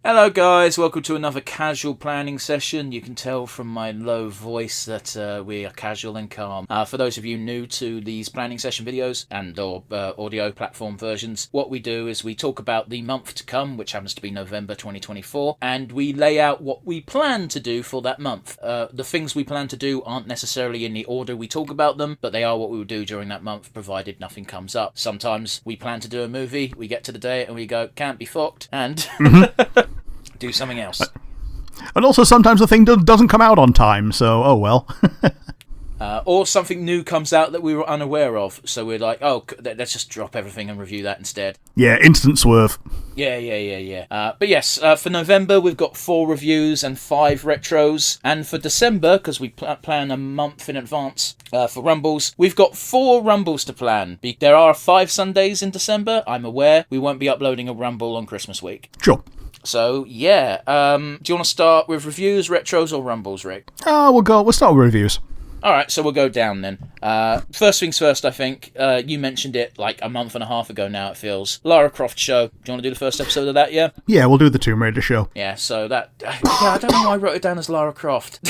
Hello guys, welcome to another casual planning session. You can tell from my low voice that we are casual and calm. For those of you new to these planning session videos and or audio platform versions, what we do is we talk about the month to come, which happens to be November 2024, and we lay out what we plan to do for that month. The things we plan to do aren't necessarily in the order we talk about them, but they are what we will do during that month, provided nothing comes up. Sometimes we plan to do a movie, we get to the day and we go, can't be fucked, and... do something else. And also sometimes the thing doesn't come out on time, so oh well. Or something new comes out that we were unaware of, so we're like, oh, let's just drop everything and review that instead. Yeah, instant swerve. Yeah. But yes, for November we've got 4 reviews and 5 retros, and for December, because we plan a month in advance for Rumbles, we've got 4 Rumbles to plan. There are 5 Sundays in December, I'm aware. We won't be uploading a Rumble on Christmas week. Sure. So, yeah. Do you want to start with reviews, retros, or Rumbles, Rick? We'll start with reviews. Alright, so we'll go down then. First things first, I think. You mentioned it like a month and a half ago now, it feels. Lara Croft show. Do you want to do the first episode of that, yeah? Yeah, we'll do the Tomb Raider show. Yeah, so that... Yeah, I don't know why I wrote it down as Lara Croft.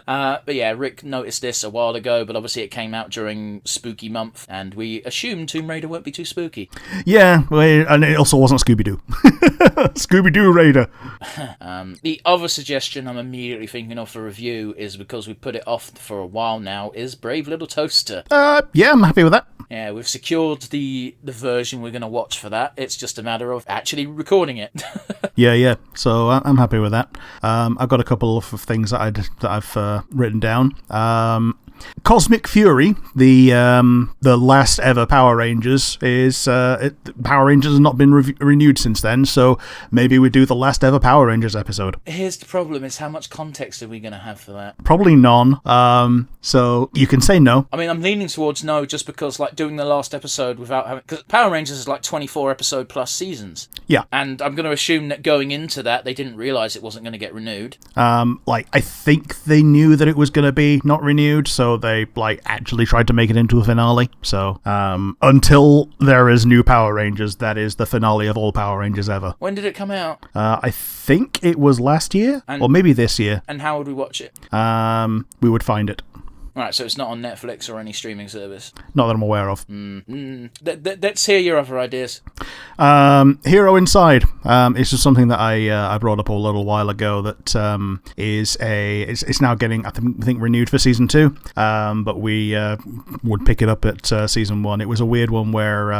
But yeah, Rick noticed this a while ago, but obviously it came out during spooky month, and we assumed Tomb Raider won't be too spooky. Yeah, and it also wasn't Scooby-Doo. Scooby-Doo Raider. The other suggestion I'm immediately thinking of for review is because we put it off for a while now, is Brave Little Toaster. Yeah, I'm happy with that. Yeah, we've secured the version we're going to watch for that. It's just a matter of actually recording it. Yeah. So I'm happy with that. I've got a couple of things that I've written down. Cosmic Fury, the last ever Power Rangers, Power Rangers has not been renewed since then, so maybe we do the last ever Power Rangers episode. Here's the problem, is how much context are we going to have for that? Probably none, so you can say no. I mean, I'm leaning towards no, just because like doing the last episode without having... Because Power Rangers is like 24 episode plus seasons. Yeah. And I'm going to assume that going into that, they didn't realise it wasn't going to get renewed. I think they knew that it was going to be not renewed, so they actually tried to make it into a finale. So until there is new Power Rangers, that is the finale of all Power Rangers ever. When did it come out? I think it was last year, or maybe this year. And how would we watch it? We would find it. Right, so it's not on Netflix or any streaming service? Not that I'm aware of. Let's hear your other ideas. Hero Inside. It's just something that I brought up a little while ago that it's now getting, I think, renewed for season 2. But we would pick it up at season 1. It was a weird one where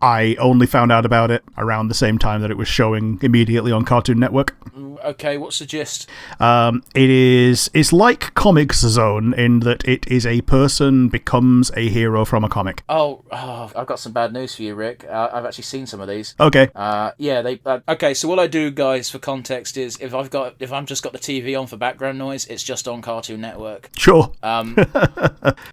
I only found out about it around the same time that it was showing immediately on Cartoon Network. Okay, what's the gist? It's like Comics Zone in that it is a person becomes a hero from a comic. Oh, I've got some bad news for you, Rick. I've actually seen some of these. Okay. Okay, so what I do, guys, for context is if I've just got the TV on for background noise, it's just on Cartoon Network. Sure.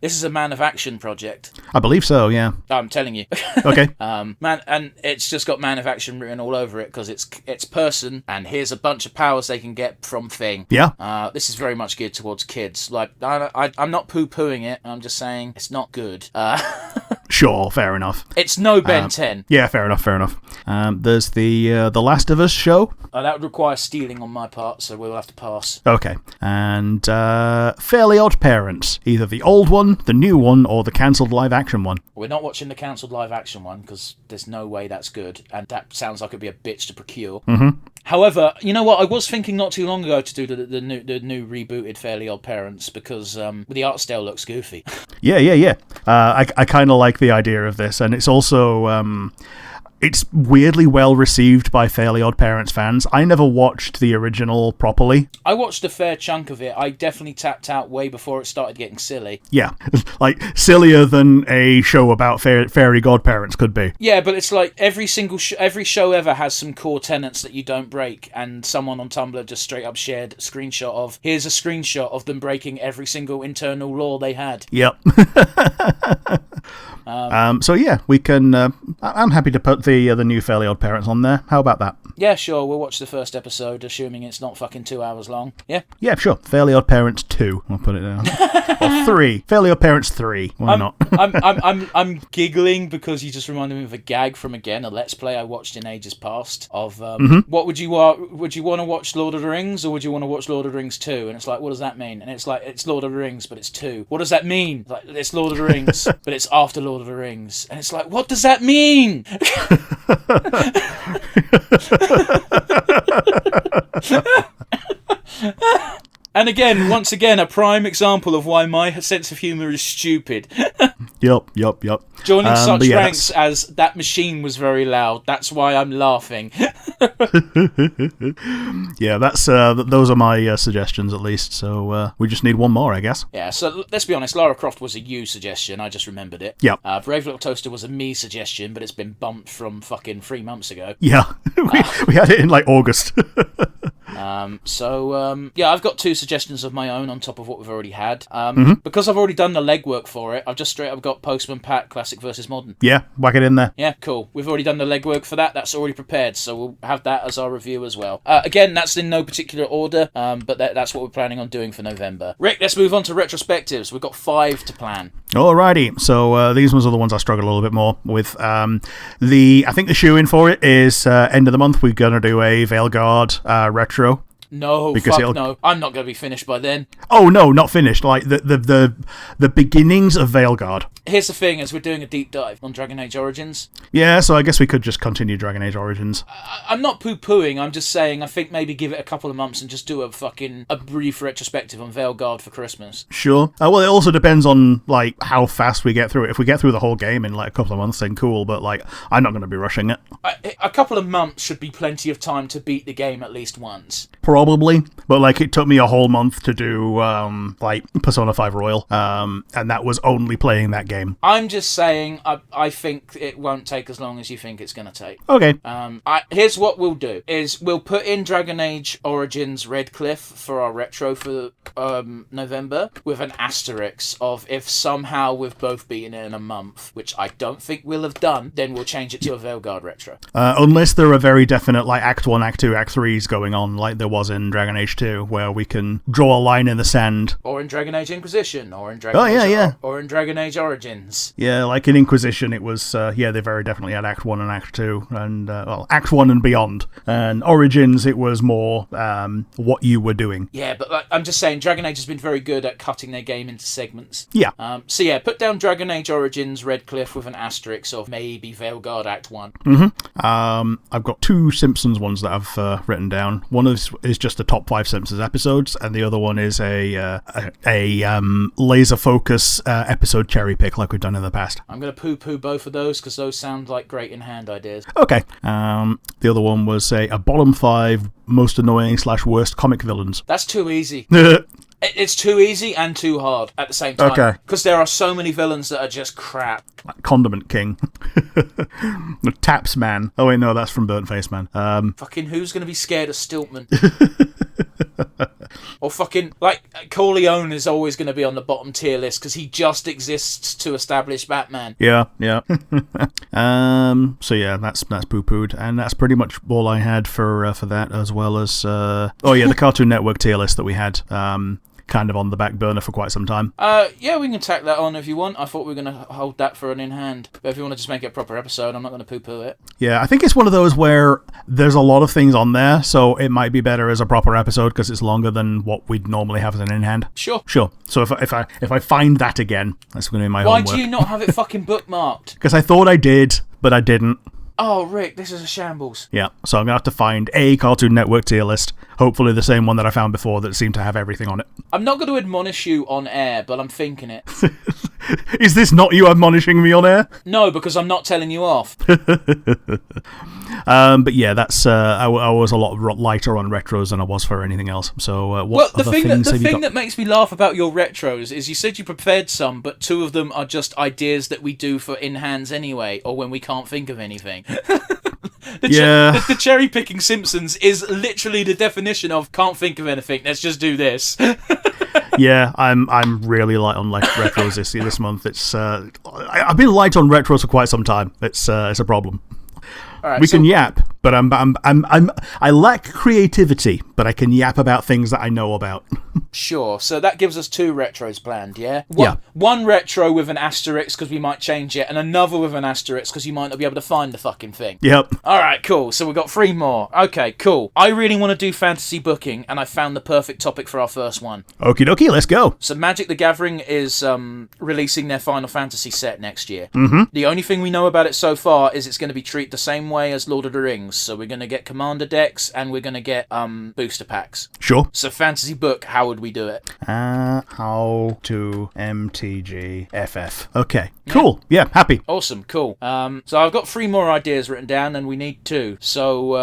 This is a Man of Action project. I believe so, yeah. I'm telling you. Okay. And it's just got Man of Action written all over it because it's person, and here's a bunch of powers they can get from thing. Yeah. This is very much geared towards kids. Like, I'm not poo-pooing it. I'm just saying it's not good. Sure, fair enough. It's no Ben 10. Yeah, fair enough. There's the Last of Us show. That would require stealing on my part, so we'll have to pass. Okay. And Fairly Odd Parents. Either the old one, the new one, or the cancelled live-action one. We're not watching the cancelled live-action one, because there's no way that's good, and that sounds like it'd be a bitch to procure. Mm-hmm. However, you know what? I was thinking not too long ago to do the new rebooted Fairly Odd Parents, because the art style looks goofy. Yeah. I kind of like the idea of this, and it's also... It's weirdly well received by Fairly Odd Parents fans. I never watched the original properly. I watched a fair chunk of it. I definitely tapped out way before it started getting silly. Yeah, like sillier than a show about fairy godparents could be. Yeah, but it's like every show ever has some core tenets that you don't break, and someone on Tumblr just straight up shared a screenshot of, here's a screenshot of them breaking every single internal law they had. Yep. So yeah, we can. I'm happy to put the new Fairly Odd Parents on there. How about that? Yeah, sure. We'll watch the first episode, assuming it's not fucking 2 hours long. Yeah. Yeah, sure. Fairly Odd Parents 2. I'll put it down. Or 3. Fairly Odd Parents 3. Why not? I'm giggling because you just reminded me of a gag from a Let's Play I watched in ages past of what would you want? Would you want to watch Lord of the Rings or would you want to watch Lord of the Rings 2? And it's like, what does that mean? And it's like, it's Lord of the Rings, but it's 2. What does that mean? It's like, it's Lord of the Rings, but it's after Lord of the Rings. And it's like, what does that mean? And again, once again, a prime example of why my sense of humour is stupid. Yup. Joining such ranks as that machine was very loud. That's why I'm laughing. Yeah, that's those are my suggestions at least. So we just need one more, I guess. Yeah, so let's be honest. Lara Croft was a you suggestion. I just remembered it. Yep. Brave Little Toaster was a me suggestion, but it's been bumped from fucking 3 months ago. Yeah, we had it in like August. Yeah, I've got 2 suggestions of my own on top of what we've already had. Because I've already done the legwork for it, I've just straight up got Postman Pat Classic versus Modern. Yeah, whack it in there. Yeah, cool. We've already done the legwork for that. That's already prepared, so we'll have that as our review as well. Again, that's in no particular order, but that's what we're planning on doing for November. Rick, let's move on to retrospectives. We've got 5 to plan. Alrighty, so these ones are the ones I struggle a little bit more with. I think the shoe-in for it is end of the month. We're going to do a Veilguard retro. No, because no. I'm not going to be finished by then. Oh, no, not finished. Like, the beginnings of Veilguard. Here's the thing, as we're doing a deep dive on Dragon Age Origins. Yeah, so I guess we could just continue Dragon Age Origins. I'm not poo-pooing, I'm just saying I think maybe give it a couple of months and just do a brief retrospective on Veilguard for Christmas. Sure. Well, it also depends on, like, how fast we get through it. If we get through the whole game in, like, a couple of months, then cool, but, like, I'm not going to be rushing it. A couple of months should be plenty of time to beat the game at least once. Probably, but, like, it took me a whole month to do, like, Persona 5 Royal, and that was only playing that game. I'm just saying, I think it won't take as long as you think it's going to take. Okay. Here's what we'll do, is we'll put in Dragon Age Origins Redcliffe for our retro for November, with an asterisk of if somehow we've both beaten it in a month, which I don't think we'll have done, then we'll change it to a Veilguard retro. Unless there are very definite, like, Act 1, Act 2, Act 3s going on, like there was in Dragon Age 2, where we can draw a line in the sand. Or in Dragon Age Inquisition, or in Dragon Age or in Dragon Age Origins. Yeah, like in Inquisition, it was, they very definitely had Act 1 and Act 2, and, Act 1 and beyond. And Origins, it was more what you were doing. Yeah, but like, I'm just saying, Dragon Age has been very good at cutting their game into segments. Yeah. Put down Dragon Age Origins Redcliffe with an asterisk of maybe Veilguard Act 1. I've got 2 Simpsons ones that I've written down. One is just the top 5 Simpsons episodes, and the other one is a laser focus episode cherry pick like we've done in the past. I'm going to poo-poo both of those because those sound like great in-hand ideas. Okay. The other one was a bottom 5 most annoying / worst comic villains. That's too easy. It's too easy and too hard at the same time. Okay. Because there are so many villains that are just crap. Like Condiment King. The Taps Man. Oh wait, no, that's from Burnt Face Man. Fucking who's going to be scared of Stiltman? Or fucking, like, Corleone is always going to be on the bottom tier list because he just exists to establish Batman. Yeah. So yeah, that's poo-pooed, and that's pretty much all I had for that, as well as the Cartoon Network tier list that we had. Kind of on the back burner for quite some time. Yeah, we can tack that on if you want. I thought we were going to hold that for an in-hand. But if you want to just make it a proper episode, I'm not going to poo-poo it. Yeah, I think it's one of those where there's a lot of things on there, so it might be better as a proper episode because it's longer than what we'd normally have as an in-hand. Sure. So if I find that again, that's going to be my homework. Why do you not have it fucking bookmarked? Because I thought I did, but I didn't. Oh, Rick, this is a shambles. Yeah, so I'm going to have to find a Cartoon Network tier list, hopefully the same one that I found before that seemed to have everything on it. I'm not going to admonish you on air, but I'm thinking it. Is this not you admonishing me on air? No, because I'm not telling you off. But yeah, that's I was a lot lighter on retros than I was for anything else. So what the thing that makes me laugh about your retros is you said you prepared some, but 2 of them are just ideas that we do for in-hands anyway, or when we can't think of anything. The cherry picking Simpsons is literally the definition of can't think of anything. Let's just do this. Yeah, I'm really light on retros this month. It's I've been light on retros for quite some time. It's a problem. All right, We can yap, but I lack creativity, but I can yap about things that I know about. Sure. So that gives us 2 retros planned, yeah? Yeah. One retro with an asterisk because we might change it, and another with an asterisk because you might not be able to find the fucking thing. Yep. All right, cool. So we've got 3 more. Okay, cool. I really want to do fantasy booking, and I found the perfect topic for our first one. Okie dokie, let's go. So Magic the Gathering is releasing their Final Fantasy set next year. Mm-hmm. The only thing we know about it so far is it's going to be treated the same way as Lord of the Rings. So we're going to get commander decks, and we're going to get booster packs. Sure. So fantasy book, how would we do it? How to MTG FF. Okay, cool. Yeah, happy. Awesome, cool. So I've got 3 more ideas written down, and we need 2. So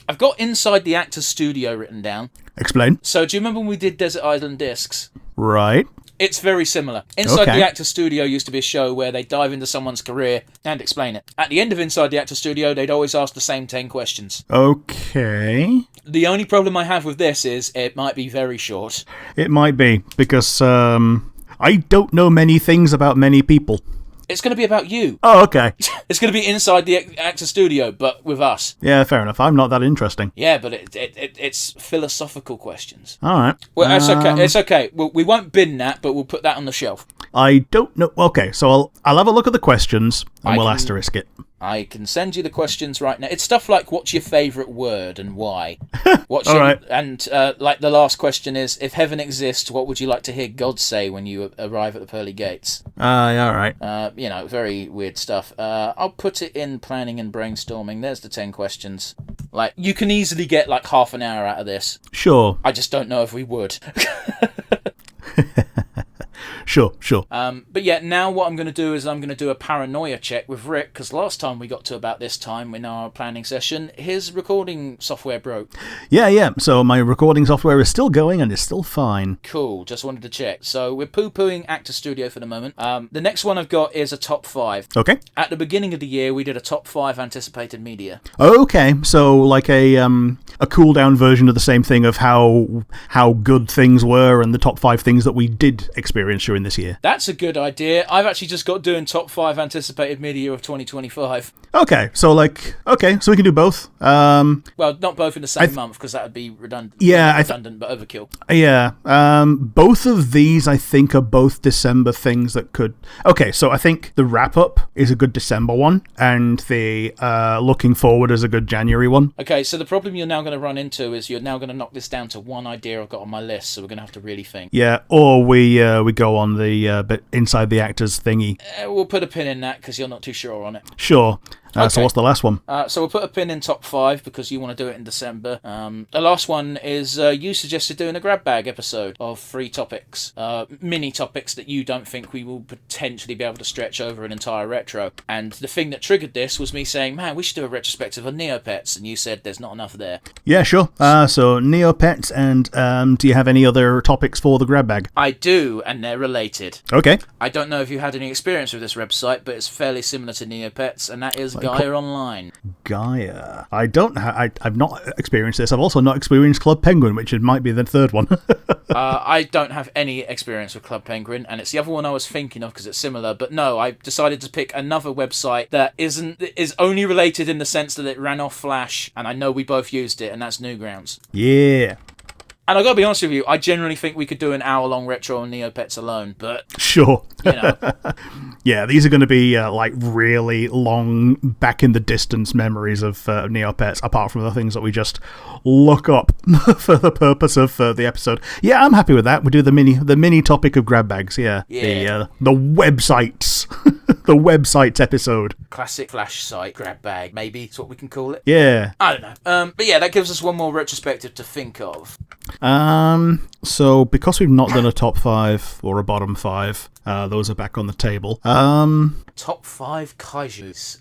I've got Inside the Actors Studio written down. Explain. So do you remember when we did Desert Island Discs? Right. It's very similar. Inside Okay. the Actors Studio used to be a show where they dive into someone's career and explain it. At the end of Inside the Actors Studio, they'd always ask the same 10 questions. Okay. The only problem I have with this is it might be very short. It might be, because I don't know many things about many people. It's going to be about you. Oh, okay. It's going to be Inside the Actors Studio, but with us. Yeah, fair enough. I'm not that interesting. Yeah, but it's philosophical questions. All right. Well, it's okay. It's okay. We won't bin that, but we'll put that on the shelf. I don't know. Okay, so I'll have a look at the questions and we'll asterisk it. I can send you the questions right now. It's stuff like, what's your favourite word and why? What's All right. And like the last question is, if heaven exists, what would you like to hear God say when you arrive at the pearly gates? Yeah, all right. Very weird stuff. I'll put it in planning and brainstorming. There's the 10 questions. Like, you can easily get like half an hour out of this. Sure. I just don't know if we would. Sure. But yeah, now what I'm going to do is I'm going to do a paranoia check with Rick, because last time we got to about this time in our planning session, his recording software broke. Yeah. So my recording software is still going and it's still fine. Cool, just wanted to check. So we're poo-pooing Actor Studio for the moment. The next one I've got is a top 5. Okay. At the beginning of the year, we did a top 5 anticipated media. Okay. So like a cool down version of the same thing of how good things were and the top 5 things that we did experience during this year. That's a good idea. I've actually just got doing top 5 anticipated media of 2025. Okay. So we can do both. Well, not both in the same month, because that would be redundant. Yeah, redundant, but overkill. Yeah. Both of these, I think, are both December things that could... Okay, so I think the wrap-up is a good December one, and the looking forward is a good January one. Okay, so the problem you're now going to run into is you're now going to knock this down to one idea I've got on my list, so we're going to have to really think. Yeah, or we go on the bit Inside the Actors thingy. We'll put a pin in that, because you're not too sure on it. Sure. Okay. So what's the last one? So we'll put a pin in top 5 because you want to do it in December. The last one is you suggested doing a grab bag episode of 3 topics, mini topics that you don't think we will potentially be able to stretch over an entire retro. And the thing that triggered this was me saying, man, we should do a retrospective of Neopets, and you said there's not enough there. Yeah, sure. So Neopets, and do you have any other topics for the grab bag? I do, and they're related. Okay. I don't know if you had any experience with this website, but it's fairly similar to Neopets, and that is Gaia Online. Gaia. I've not experienced this. I've also not experienced Club Penguin, which might be the third one. I don't have any experience with Club Penguin, and it's the other one I was thinking of because it's similar. But no, I decided to pick another website that is only related in the sense that it ran off Flash, and I know we both used it, and that's Newgrounds. Yeah. And I gotta be honest with you, I generally think we could do an hour-long retro on Neopets alone, but... Sure. You know. Yeah, these are going to be really long, back-in-the-distance memories of Neopets, apart from the things that we just look up for the purpose of the episode. Yeah, I'm happy with that. We do the mini topic of grab bags, yeah. The websites. The websites episode. Classic Flash site grab bag, maybe is what we can call it. Yeah. I don't know. But yeah, that gives us one more retrospective to think of. So because we've not done a top 5 or a bottom 5, those are back on the table. Top 5 kaijus.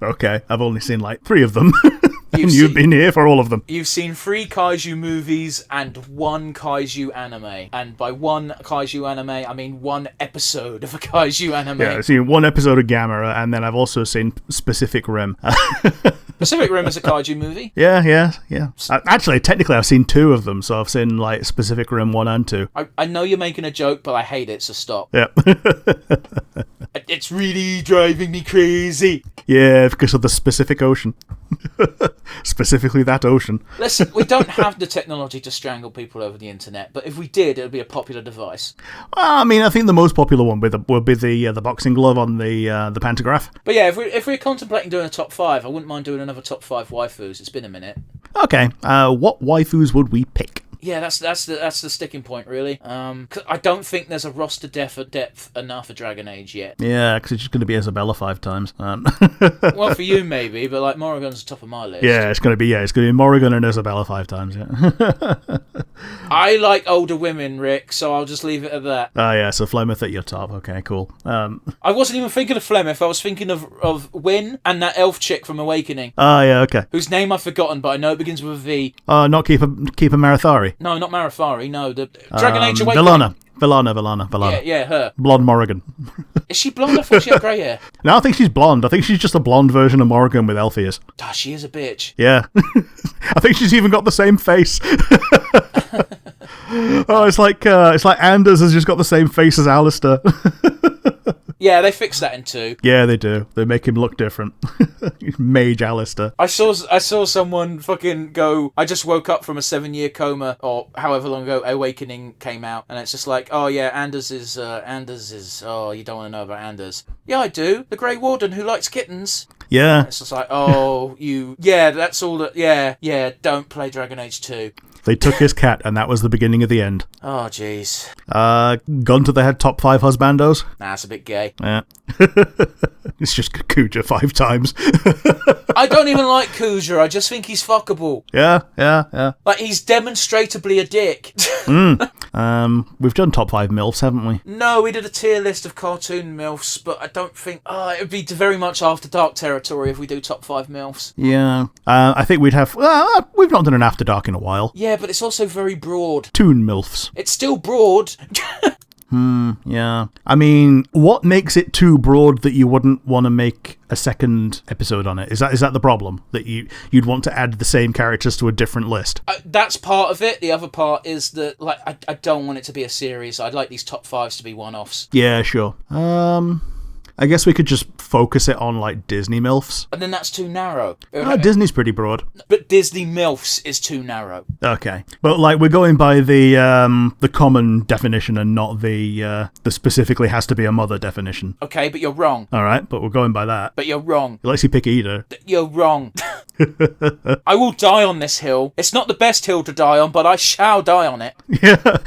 Okay, I've only seen like 3 of them. You've been here for all of them. You've seen 3 kaiju movies and 1 kaiju anime. And by 1 kaiju anime, I mean 1 episode of a kaiju anime. Yeah, I've seen 1 episode of Gamera, and then I've also seen Specific Rem. Pacific Rim is a kaiju movie. Yeah. Actually, technically, I've seen 2 of them, so I've seen like Pacific Rim 1 and 2. I know you're making a joke, but I hate it, so stop. Yeah. It's really driving me crazy. Yeah, because of the Pacific Ocean. Specifically that ocean. Listen, we don't have the technology to strangle people over the internet, but if we did, it would be a popular device. Well, I mean, I think the most popular one would be the boxing glove on the pantograph. But yeah, if we're contemplating doing a top 5, I wouldn't mind doing another top 5 waifus. It's been a minute. Okay, what waifus would we pick? Yeah, that's the sticking point, really. 'Cause I don't think there's a roster depth enough for Dragon Age yet. Yeah, because it's just going to be Isabella 5 times. Well, for you maybe, but like Morrigan's top of my list. Yeah, it's going to be Morrigan and Isabella 5 times. Yeah. I like older women, Rick, so I'll just leave it at that. Yeah, so Flemeth at your top. Okay, cool. I wasn't even thinking of Flemeth. I was thinking of Wynn and that elf chick from Awakening. Yeah, okay. Whose name I've forgotten, but I know it begins with a V. Not Keeper Marathari. No, not Marafari. No, the Dragon Age Awakening. Villana. Yeah, her. Blonde Morrigan. Is she blonde? I thought she had grey hair. No, I think she's blonde. I think she's just a blonde version of Morrigan with elf ears. Ah, she is a bitch. Yeah. I think she's even got the same face. It's like Anders has just got the same face as Alistair. Yeah, they fixed that in 2. Yeah, they do. They make him look different. Mage Alistair. I saw someone fucking go, I just woke up from a 7-year coma, or however long ago Awakening came out, and it's just like, oh yeah, Anders is, oh, you don't want to know about Anders. Yeah, I do. The Grey Warden who likes kittens. Yeah. It's just like, oh, that's all that, yeah, don't play Dragon Age 2. They took his cat, and that was the beginning of the end. Oh, jeez. Gun to the head, top 5 husbandos. Nah, that's a bit gay. Yeah. It's just Kuja 5 times. I don't even like Kuja. I just think he's fuckable. Yeah. Like, he's demonstrably a dick. We've done top 5 MILFs, haven't we? No, we did a tier list of cartoon MILFs, but I don't think... it would be very much After Dark territory if we do top 5 MILFs. Yeah. I think we'd have... we've not done an After Dark in a while. Yeah, but it's also very broad. Toon MILFs. It's still broad. Yeah. I mean, what makes it too broad that you wouldn't want to make a second episode on it? Is that the problem? That you'd want to add the same characters to a different list? That's part of it. The other part is that, like, I don't want it to be a series. I'd like these top 5s to be one-offs. Yeah, sure. I guess we could just focus it on, like, Disney MILFs. And then that's too narrow. Disney's pretty broad. But Disney MILFs is too narrow. Okay. But, like, we're going by the common definition and not the specifically has to be a mother definition. Okay, but you're wrong. All right, but we're going by that. But you're wrong. It lets you pick either. You're wrong. I will die on this hill. It's not the best hill to die on, but I shall die on it. Yeah.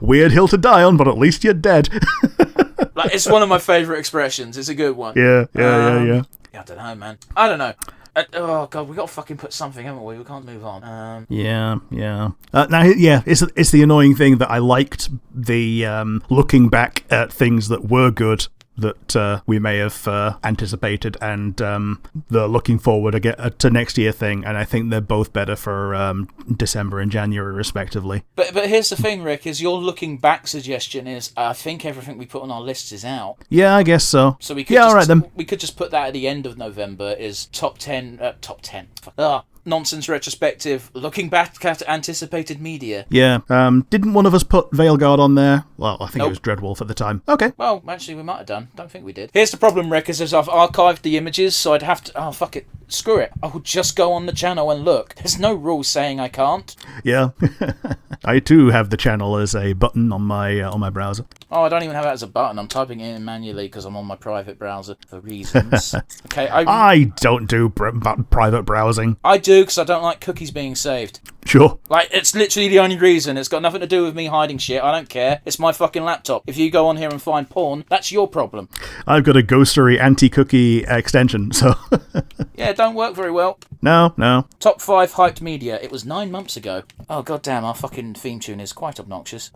Weird hill to die on, but at least you're dead. Like, it's one of my favourite expressions. It's a good one. Yeah. I don't know, man. I don't know. Oh god, we got to fucking put something, haven't we? We can't move on. Yeah. It's the annoying thing that I liked the looking back at things that were good that we may have anticipated, and the looking forward to next year thing, and I think they're both better for December and January respectively. But here's the thing, Rick, is your looking back suggestion is I think everything we put on our list is out. Yeah, I guess so. So we could alright then. We could just put that at the end of November is top 10. Nonsense retrospective, looking back at anticipated media. Yeah. Didn't one of us put Veilguard on there? Well, I think it was Dreadwolf at the time. Okay. Well, actually, we might have done. Don't think we did. Here's the problem, Rick, is I've archived the images, so I'd have to... Oh, fuck it. Screw it. I will just go on the channel and look. There's no rule saying I can't. Yeah. I too have the channel as a button on my browser. Oh, I don't even have it as a button. I'm typing it in manually because I'm on my private browser for reasons. Okay, I don't do private browsing. I do because I don't like cookies being saved. Sure. Like, it's literally the only reason. It's got nothing to do with me hiding shit. I don't care. It's my fucking laptop. If you go on here and find porn, that's your problem. I've got a Ghostery anti-cookie extension, so... Yeah, it don't work very well. No. Top 5 hyped media. It was 9 months ago. Oh, goddamn, our fucking theme tune is quite obnoxious.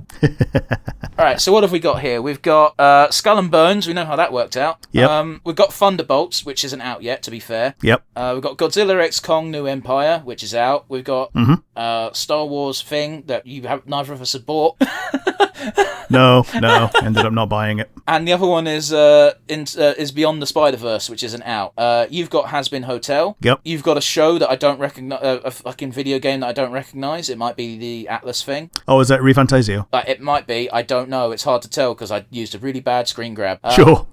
Alright, so what have we got here? We've got Skull and Bones. We know how that worked out. Yep. We've got Thunderbolts, which isn't out yet, to be fair. Yep. We've got Godzilla x Kong New Empire, which is out. We've got Star Wars thing that neither of us have bought. No, ended up not buying it. And the other one is Beyond the Spider-Verse, which isn't out. You've got Has Been Hotel. Yep. You've got a show that I don't recognize, a fucking video game that I don't recognize. It might be the Atlas thing. Oh, is that ReFantasio? It might be. I don't know. It's hard to tell because I used a really bad screen grab. Sure.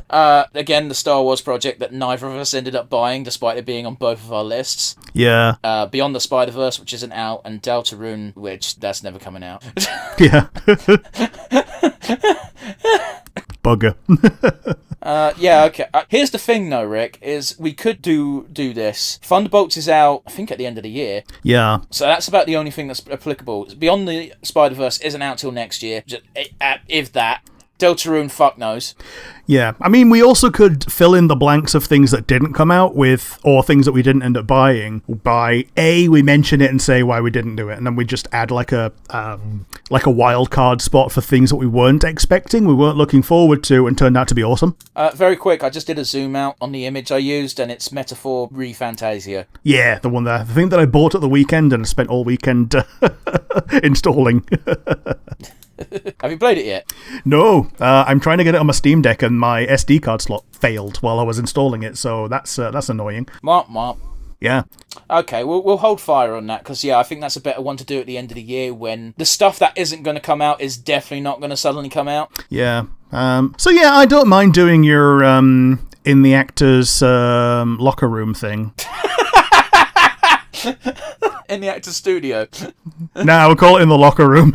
Again, the Star Wars project that neither of us ended up buying, despite it being on both of our lists. Yeah. Beyond the Spider-Verse, which isn't out, and Deltarune, which that's never coming out. Yeah. Bugger. Yeah, okay. Here's the thing, though, Rick, is we could do this. Thunderbolts is out, I think, at the end of the year. Yeah. So that's about the only thing that's applicable. Beyond the Spider-Verse isn't out till next year, if that. Deltarune, fuck knows. Yeah, I mean, we also could fill in the blanks of things that didn't come out with, or things that we didn't end up buying, by we mention it and say why we didn't do it, and then we just add like a wild card spot for things that we weren't expecting, we weren't looking forward to, and turned out to be awesome. Very quick, I just did a zoom out on the image I used, and it's Metaphor ReFantasio. Yeah, the thing that I bought at the weekend and I spent all weekend installing. Have you played it yet? No, I'm trying to get it on my Steam Deck, and my SD card slot failed while I was installing it, so that's annoying. Marp. Yeah. Okay, we'll hold fire on that, because, yeah, I think that's a better one to do at the end of the year when the stuff that isn't going to come out is definitely not going to suddenly come out. Yeah. So, yeah, I don't mind doing your in the actors' locker room thing. In the actor's studio. Nah, we'll call it in the locker room.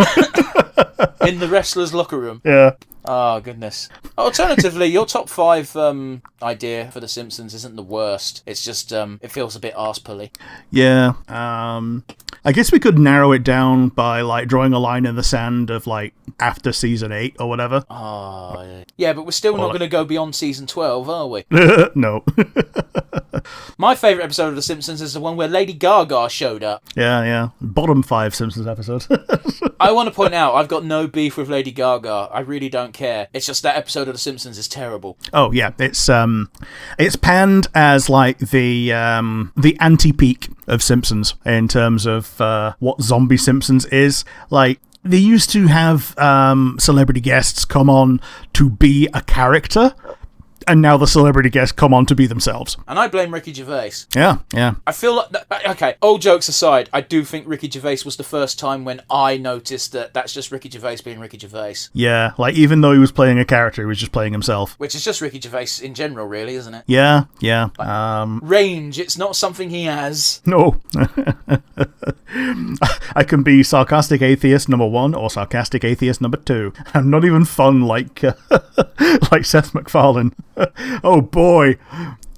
In the wrestler's locker room. Yeah. Oh, goodness. Alternatively, your top 5 idea for The Simpsons isn't the worst. It's just, it feels a bit arse-pully. Yeah. I guess we could narrow it down by, like, drawing a line in the sand of, like, after season 8 or whatever. Oh, yeah, but we're still not going to go beyond season 12, are we? No. My favourite episode of The Simpsons is the one where Lady Gaga showed up. Yeah. Bottom 5 Simpsons episodes. I want to point out, I've got no beef with Lady Gaga. I really don't care. It's just that episode of The Simpsons is terrible. Oh yeah, it's panned as like the anti-peak of Simpsons in terms of what Zombie Simpsons is. Like, they used to have celebrity guests come on to be a character, and now the celebrity guests come on to be themselves. And I blame Ricky Gervais. Yeah. I feel like... Okay, all jokes aside, I do think Ricky Gervais was the first time when I noticed that that's just Ricky Gervais being Ricky Gervais. Yeah, like, even though he was playing a character, he was just playing himself. Which is just Ricky Gervais in general, really, isn't it? Yeah. Range, it's not something he has. No. I can be sarcastic atheist number 1 or sarcastic atheist number 2. I'm not even fun like like Seth MacFarlane. Oh boy,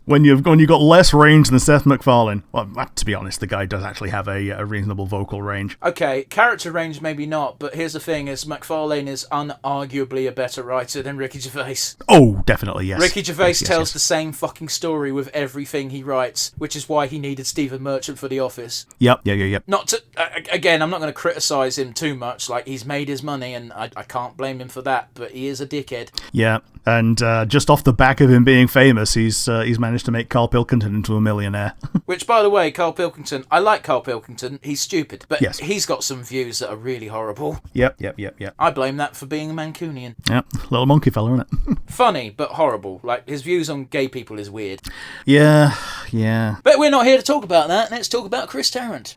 when you've got less range than Seth MacFarlane. Well, to be honest, the guy does actually have a reasonable vocal range. Okay, character range maybe not, but here's the thing: is MacFarlane is unarguably a better writer than Ricky Gervais. Oh, definitely, yes. Ricky Gervais yes. tells the same fucking story with everything he writes, which is why he needed Stephen Merchant for The Office. Yep. Not to again, I'm not going to criticise him too much. Like, he's made his money, and I can't blame him for that. But he is a dickhead. Yeah. And just off the back of him being famous, he's managed to make Carl Pilkington into a millionaire. Which, by the way, Carl Pilkington, I like Carl Pilkington. He's stupid, but yes. He's got some views that are really horrible. Yep. I blame that for being a Mancunian. Yep, little monkey fella, isn't it? Funny, but horrible. Like, his views on gay people is weird. Yeah. But we're not here to talk about that. Let's talk about Chris Tarrant.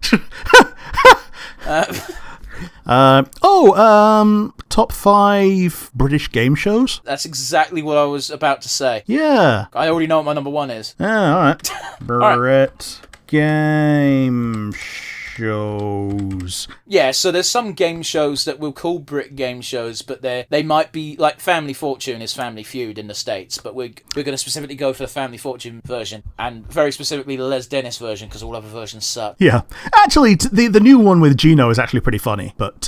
Top 5 British game shows? That's exactly what I was about to say. Yeah. I already know what my number 1 is. Yeah, alright. Brit game shows. Yeah, so there's some game shows that we'll call Brit game shows, but they might be, like, Family Fortune is Family Feud in the States, but we're going to specifically go for the Family Fortune version, and very specifically the Les Dennis version, because all other versions suck. Yeah. Actually, the new one with Gino is actually pretty funny, but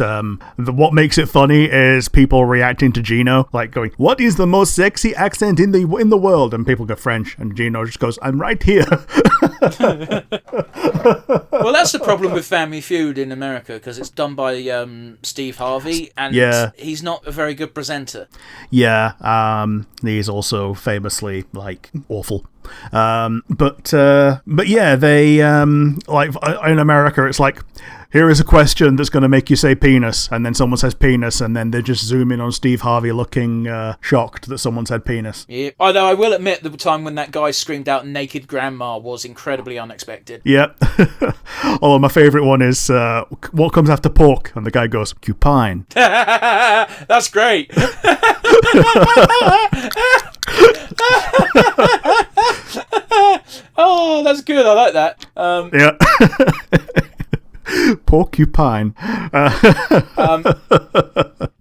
what makes it funny is people reacting to Gino, like going, "What is the most sexy accent in the world?" And people go French, and Gino just goes, "I'm right here." Well, that's the problem with Family Feud in America, because it's done by Steve Harvey, and he's not a very good presenter. Yeah, he's also famously, like, awful. But yeah, they like in America, it's like, here is a question that's going to make you say penis, and then someone says penis, and then they just zoom in on Steve Harvey looking shocked that someone said penis. Yeah. Although I will admit, the time when that guy screamed out "naked grandma" was incredibly unexpected. Yep. Although my favourite one is what comes after pork, and the guy goes cupine. That's great. Oh, that's good. I like that. Yeah. Porcupine.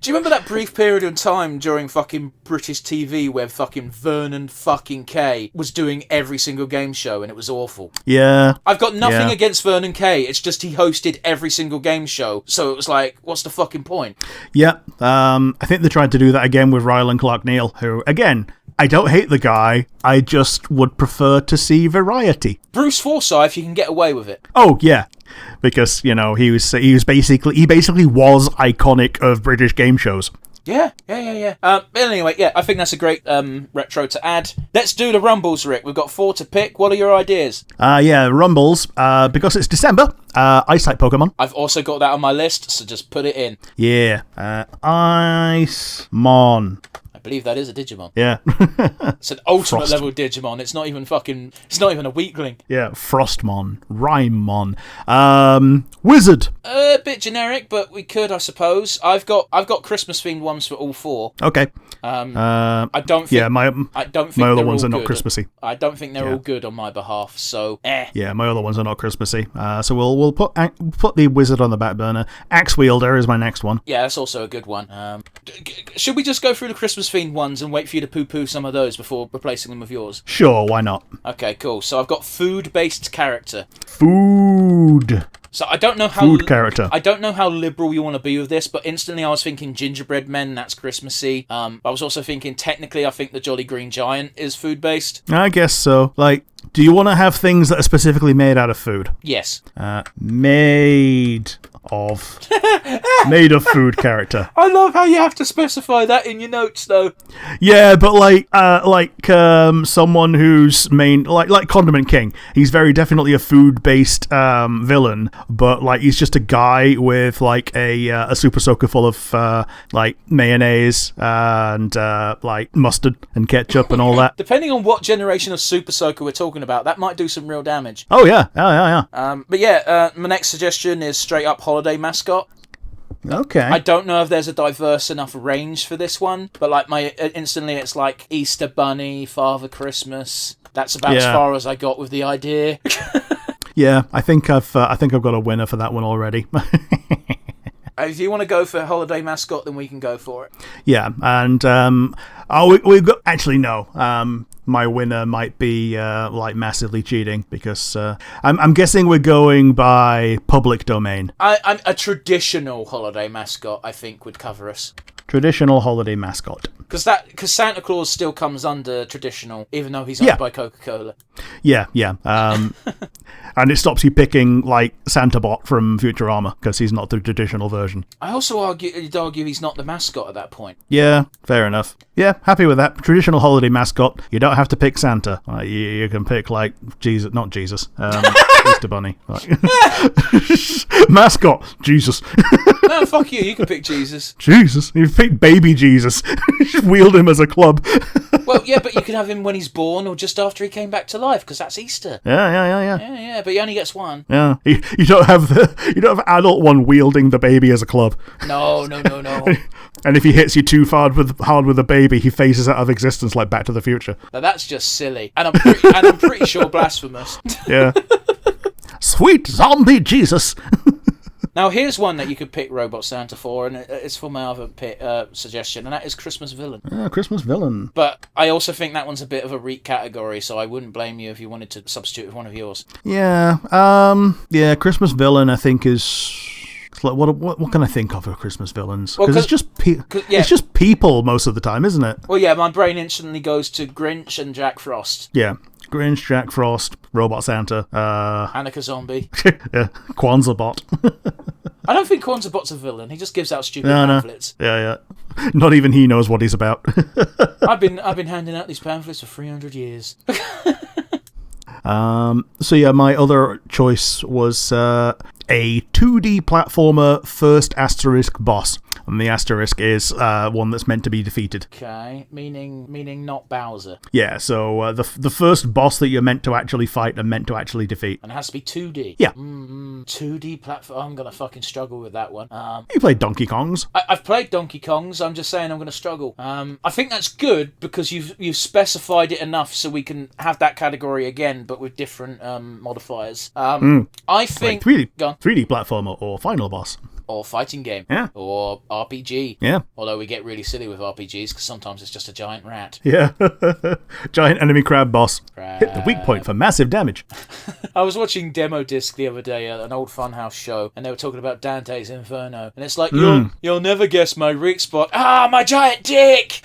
Do you remember that brief period of time during fucking British TV where fucking Vernon fucking Kay was doing every single game show and it was awful? Yeah. I've got nothing against Vernon Kay. It's just he hosted every single game show. So it was like, what's the fucking point? Yeah. I think they tried to do that again with Ryland Clark Neal, who, again, I don't hate the guy. I just would prefer to see variety. Bruce Forsyth, you can get away with it. Oh, yeah. Because, you know, he basically was iconic of British game shows. Yeah. But anyway, yeah, I think that's a great retro to add. Let's do the Rumbles, Rick. We've got 4 to pick. What are your ideas? Yeah, Rumbles, because it's December, Ice-type Pokemon. I've also got that on my list, so just put it in. Yeah, Ice-mon. I believe that is a Digimon. Yeah. It's an ultimate level Digimon. It's not even a weakling. Yeah, Frostmon, Rhymemon, Wizard. A bit generic, but we could, I suppose. I've got Christmas themed ones for all 4. Okay. I don't think. Yeah, my other ones are not good. Christmassy. I don't think they're all good on my behalf. So, Yeah, my other ones are not Christmassy. So we'll put the Wizard on the back burner. Axe Wielder is my next one. Yeah, that's also a good one. Should we just go through the Christmas themed ones and wait for you to poo-poo some of those before replacing them with yours? Sure, why not? Okay, cool. So I've got food-based character. Food. So I don't know how Food character. I don't know how liberal you want to be with this, but instantly I was thinking gingerbread men. That's Christmassy. I was also thinking technically, I think the Jolly Green Giant is food-based. I guess so. Like, do you want to have things that are specifically made out of food? Yes. Made of food character. I love how you have to specify that in your notes, though. Yeah, but someone who's like Condiment King. He's very definitely a food-based villain, but like he's just a guy with like a super soaker full of like mayonnaise and like mustard and ketchup and all that. Depending on what generation of super soaker we're talking about, that might do some real damage. Oh yeah, yeah. But yeah, my next suggestion is straight up holiday mascot. Okay. I don't know if there's a diverse enough range for this one, but like instantly it's like Easter Bunny, Father Christmas. That's about as far as I got with the idea. Yeah, I think I've got a winner for that one already. If you want to go for a holiday mascot, then we can go for it. Yeah, and we've got actually no. My winner might be like massively cheating because I'm guessing we're going by public domain. I'm a traditional holiday mascot. I think would cover us. Traditional holiday mascot. Because Santa Claus still comes under traditional, even though he's owned by Coca-Cola. Yeah. And it stops you picking like Santa Bot from Futurama because he's not the traditional version. I also argue he's not the mascot at that point. Yeah, fair enough. Yeah, happy with that. Traditional holiday mascot. You don't have to pick Santa. You can pick like Jesus, not Jesus. Easter Bunny. Mascot, Jesus. No, fuck you. You can pick Jesus. Jesus, you pick baby Jesus. Just wield him as a club. Well, yeah, but you can have him when he's born or just after he came back to life because that's Easter. Yeah. But he only gets one. Yeah, you don't have adult one wielding the baby as a club. No. And if he hits you too hard with the baby, he phases out of existence like Back to the Future. Now that's just silly, and I'm pretty sure blasphemous. Yeah. Sweet zombie Jesus. Now here's one that you could pick Robot Santa for, and it's for my other suggestion, and that is Christmas Villain. Christmas Villain. But I also think that one's a bit of a reek category, so I wouldn't blame you if you wanted to substitute with one of yours. Yeah. Christmas Villain I think is... What can I think of Christmas villains? Because it's just it's just people most of the time, isn't it? Well, yeah, my brain instantly goes to Grinch and Jack Frost. Yeah, Grinch, Jack Frost, Robot Santa, Hanukkah Zombie, Kwanzaa Bot. I don't think Kwanzaa Bot's a villain. He just gives out stupid pamphlets. Yeah. Not even he knows what he's about. I've been handing out these pamphlets for 300 years. So yeah, my other choice was a 2D platformer first asterisk boss. And the asterisk is one that's meant to be defeated. Okay, meaning not Bowser. Yeah, so the first boss that you're meant to actually fight and meant to actually defeat. And it has to be 2D. Yeah. 2D platform. I'm going to fucking struggle with that one. You played Donkey Kongs. I've played Donkey Kongs. I'm just saying I'm going to struggle. I think that's good because you've specified it enough so we can have that category again, but with different modifiers. I think... Like 3D platformer or final boss. Or fighting game. Yeah. Or RPG. Yeah. Although we get really silly with RPGs because sometimes it's just a giant rat. Yeah. Giant enemy crab boss. Hit the weak point for massive damage. I was watching Demo Disc the other day at an old Funhouse show, and they were talking about Dante's Inferno. And it's like, you'll never guess my weak spot. Ah, my giant dick!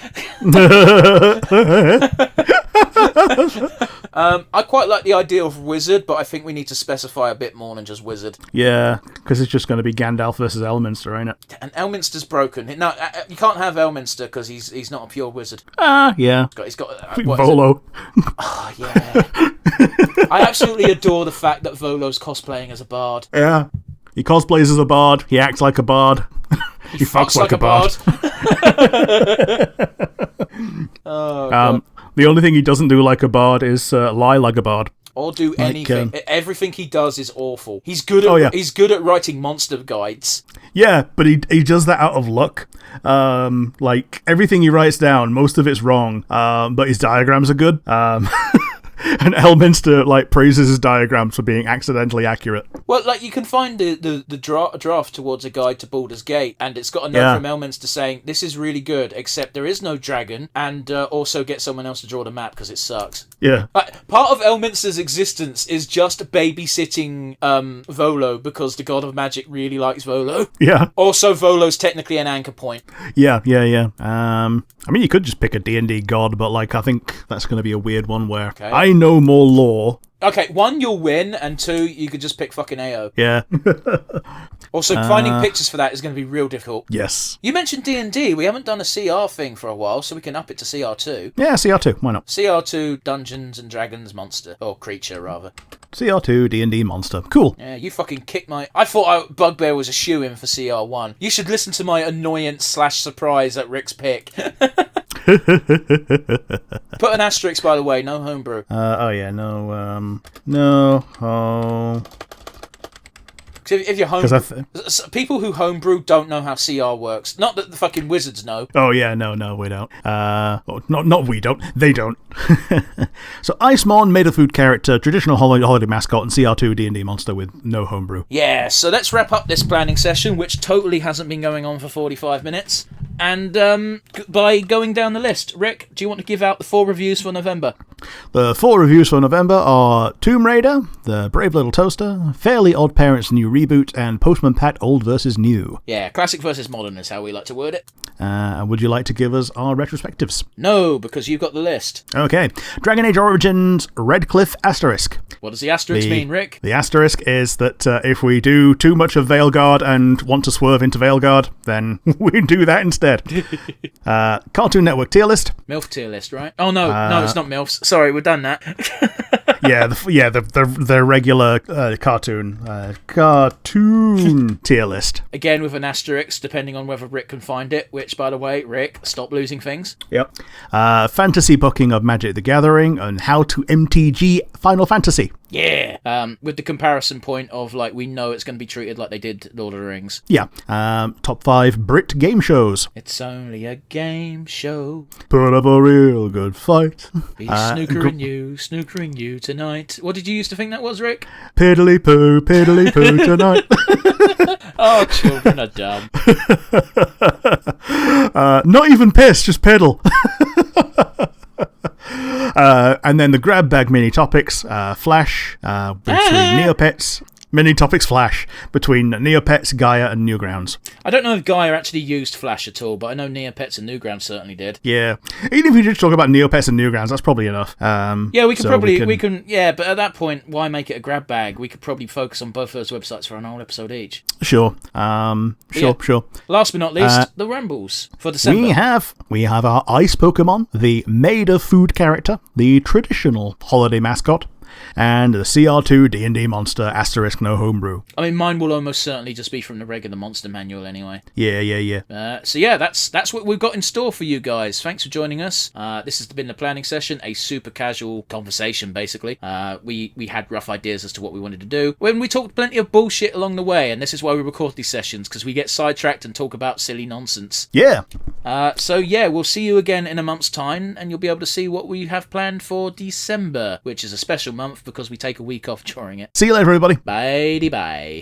I quite like the idea of wizard, but I think we need to specify a bit more than just wizard. Yeah, because it's just going to be Gandalf versus Elminster, ain't it? And Elminster's broken. No, you can't have Elminster because he's not a pure wizard. Yeah. He's got Volo. Oh, yeah. I absolutely adore the fact that Volo's cosplaying as a bard. Yeah. He cosplays as a bard. He acts like a bard. He fucks like a bard. The only thing he doesn't do like a bard is lie like a bard. Or do anything. Everything he does is awful. He's good at he's good at writing monster guides. Yeah, but he does that out of luck. Like everything he writes down, most of it's wrong. But his diagrams are good. And Elminster praises his diagrams for being accidentally accurate. Well, you can find the draft towards a guide to Baldur's Gate, and it's got a note from Elminster saying this is really good, except there is no dragon, and also get someone else to draw the map because it sucks. Yeah. Part of Elminster's existence is just babysitting Volo because the God of Magic really likes Volo. Yeah. Also, Volo's technically an anchor point. Yeah. I mean, you could just pick a D&D god, but I think that's going to be a weird one where I know more lore. Okay, 1, you'll win, and 2, you could just pick fucking AO. Yeah. Also, finding pictures for that is going to be real difficult. Yes. You mentioned D&D. We haven't done a CR thing for a while, so we can up it to CR2. Yeah, CR2. Why not? CR2 Dungeons and Dragons monster. Or creature, rather. CR2 D&D monster. Cool. Yeah, you fucking kicked my... I thought Bugbear was a shoo-in for CR1. You should listen to my annoyance/surprise at Rick's pick. Put an asterisk, by the way. No homebrew. No. If you're homebrew... people who homebrew don't know how CR works. Not that the fucking wizards know. Oh, yeah, no, we don't. Not we don't. They don't. So, Icemon, made of food character, traditional holiday mascot, and CR2 D&D monster with no homebrew. Yeah, so let's wrap up this planning session, which totally hasn't been going on for 45 minutes. And by going down the list, Rick, do you want to give out the 4 reviews for November? The 4 reviews for November are Tomb Raider, The Brave Little Toaster, Fairly Odd Parents New Reboot, and Postman Pat Old vs. New. Yeah, classic versus modern is how we like to word it. Would you like to give us our retrospectives? No, because you've got the list. Okay. Dragon Age Origins, Redcliffe Asterisk. What does the asterisk mean, Rick? The asterisk is that if we do too much of Veilguard and want to swerve into Veilguard, then we do that instead. Cartoon Network tier list. MILF tier list, right? Oh, no, it's not MILFs. Sorry, we've done that. the regular cartoon tier list. Again, with an asterisk, depending on whether Rick can find it, which, by the way, Rick, stop losing things. Yep. Fantasy booking of Magic the Gathering and how to MTG Final Fantasy. Yeah. With the comparison point of, we know it's going to be treated like they did Lord of the Rings. Yeah. Top 5 Brit game shows. It's only a game show. Put up a real good fight. Be snookering you tonight. What did you used to think that was, Rick? Piddly poo tonight. Oh, children are dumb. Not even piss, just piddle. And then the grab bag mini topics, Flash, between Neopets. Mini topics Flash, between Neopets, Gaia, and Newgrounds. I don't know if Gaia actually used Flash at all, but I know Neopets and Newgrounds certainly did. Yeah. Even if we just talk about Neopets and Newgrounds, that's probably enough. Yeah, we can, but at that point, why make it a grab bag? We could probably focus on both those websites for an whole episode each. Sure. Sure. Last but not least, the Rambles for December. We have our ice Pokemon, the made of food character, the traditional holiday mascot, and the CR2 D&D monster asterisk no homebrew. I mean, mine will almost certainly just be from the regular monster manual anyway. Yeah. So yeah, that's what we've got in store for you guys. Thanks for joining us. This has been the planning session, a super casual conversation basically. We had rough ideas as to what we wanted to do. When we talked plenty of bullshit along the way, and this is why we record these sessions, because we get sidetracked and talk about silly nonsense. Yeah. So yeah, we'll see you again in a month's time, and you'll be able to see what we have planned for December, which is a special month because we take a week off during it. See you later, everybody. Bye-bye.